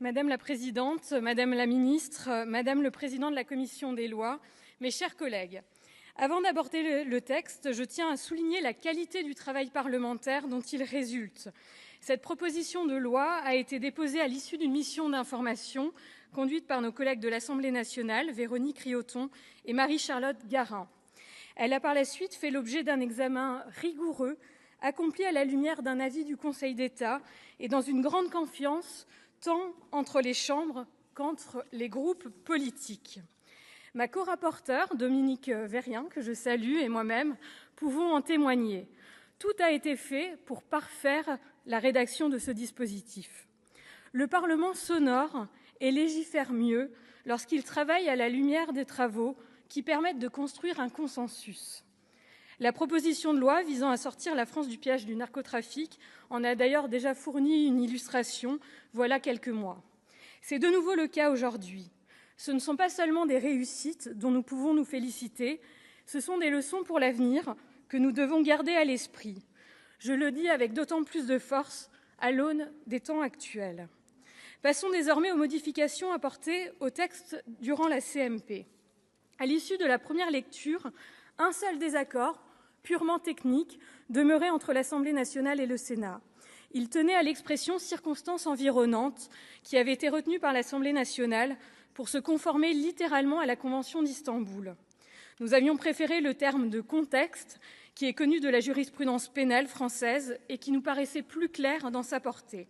Madame la présidente, madame la ministre, madame le président de la commission des lois, mes chers collègues, avant d'aborder le texte, je tiens à souligner la qualité du travail parlementaire dont il résulte. Cette proposition de loi a été déposée à l'issue d'une mission d'information conduite par nos collègues de l'Assemblée nationale, Véronique Riotton et Marie-Charlotte Garin. Elle a par la suite fait l'objet d'un examen rigoureux, accompli à la lumière d'un avis du Conseil d'État et dans une grande confiance, tant entre les chambres qu'entre les groupes politiques. Ma co-rapporteure, Dominique Vérien, que je salue, et moi-même, pouvons en témoigner. Tout a été fait pour parfaire la rédaction de ce dispositif. Le Parlement s'honore et légifère mieux lorsqu'il travaille à la lumière des travaux qui permettent de construire un consensus. La proposition de loi visant à sortir la France du piège du narcotrafic en a d'ailleurs déjà fourni une illustration, voilà quelques mois. C'est de nouveau le cas aujourd'hui. Ce ne sont pas seulement des réussites dont nous pouvons nous féliciter, ce sont des leçons pour l'avenir que nous devons garder à l'esprit. Je le dis avec d'autant plus de force à l'aune des temps actuels. Passons désormais aux modifications apportées au texte durant la CMP. À l'issue de la première lecture, un seul désaccord, purement technique, demeurait entre l'Assemblée nationale et le Sénat. Il tenait à l'expression « circonstances environnantes » qui avait été retenue par l'Assemblée nationale pour se conformer littéralement à la Convention d'Istanbul. Nous avions préféré le terme de « contexte » qui est connu de la jurisprudence pénale française et qui nous paraissait plus clair dans sa portée.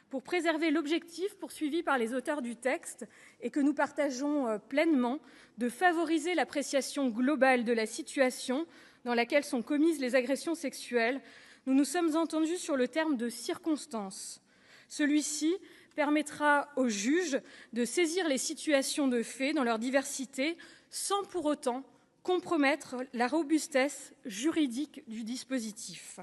Pour préserver l'objectif poursuivi par les auteurs du texte et que nous partageons pleinement de favoriser l'appréciation globale de la situation dans laquelle sont commises les agressions sexuelles, nous nous sommes entendus sur le terme de « circonstances ». Celui-ci permettra aux juges de saisir les situations de fait dans leur diversité sans pour autant compromettre la robustesse juridique du dispositif.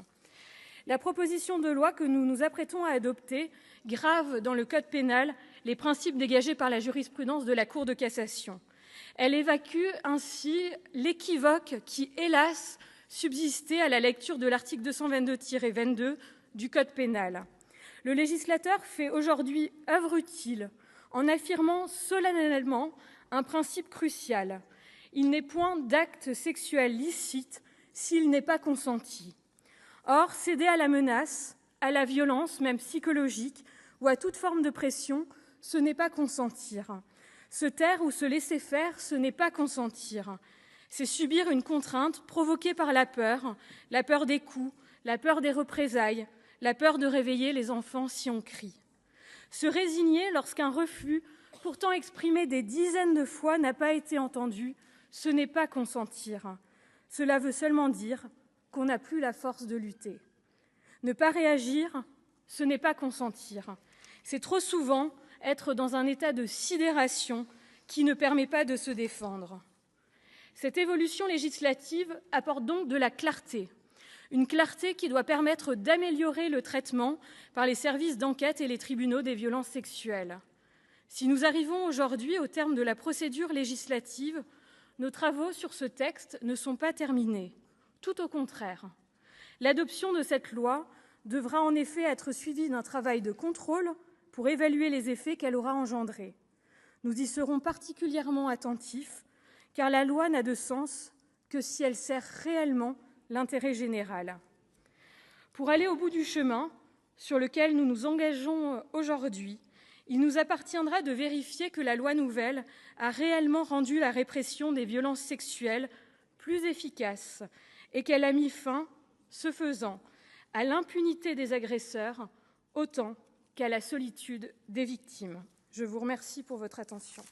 La proposition de loi que nous nous apprêtons à adopter grave dans le code pénal les principes dégagés par la jurisprudence de la Cour de cassation. Elle évacue ainsi l'équivoque qui, hélas, subsistait à la lecture de l'article 222-22 du code pénal. Le législateur fait aujourd'hui œuvre utile en affirmant solennellement un principe crucial. Il n'est point d'acte sexuel licite s'il n'est pas consenti. Or, céder à la menace, à la violence, même psychologique, ou à toute forme de pression, ce n'est pas consentir. Se taire ou se laisser faire, ce n'est pas consentir. C'est subir une contrainte provoquée par la peur des coups, la peur des représailles, la peur de réveiller les enfants si on crie. Se résigner lorsqu'un refus, pourtant exprimé des dizaines de fois, n'a pas été entendu, ce n'est pas consentir. Cela veut seulement dire qu'on n'a plus la force de lutter. Ne pas réagir, ce n'est pas consentir. C'est trop souvent être dans un état de sidération qui ne permet pas de se défendre. Cette évolution législative apporte donc de la clarté, une clarté qui doit permettre d'améliorer le traitement par les services d'enquête et les tribunaux des violences sexuelles. Si nous arrivons aujourd'hui au terme de la procédure législative, nos travaux sur ce texte ne sont pas terminés. Tout au contraire. L'adoption de cette loi devra en effet être suivie d'un travail de contrôle pour évaluer les effets qu'elle aura engendrés. Nous y serons particulièrement attentifs, car la loi n'a de sens que si elle sert réellement l'intérêt général. Pour aller au bout du chemin sur lequel nous nous engageons aujourd'hui, il nous appartiendra de vérifier que la loi nouvelle a réellement rendu la répression des violences sexuelles plus efficace et qu'elle a mis fin, ce faisant, à l'impunité des agresseurs autant qu'à la solitude des victimes. Je vous remercie pour votre attention.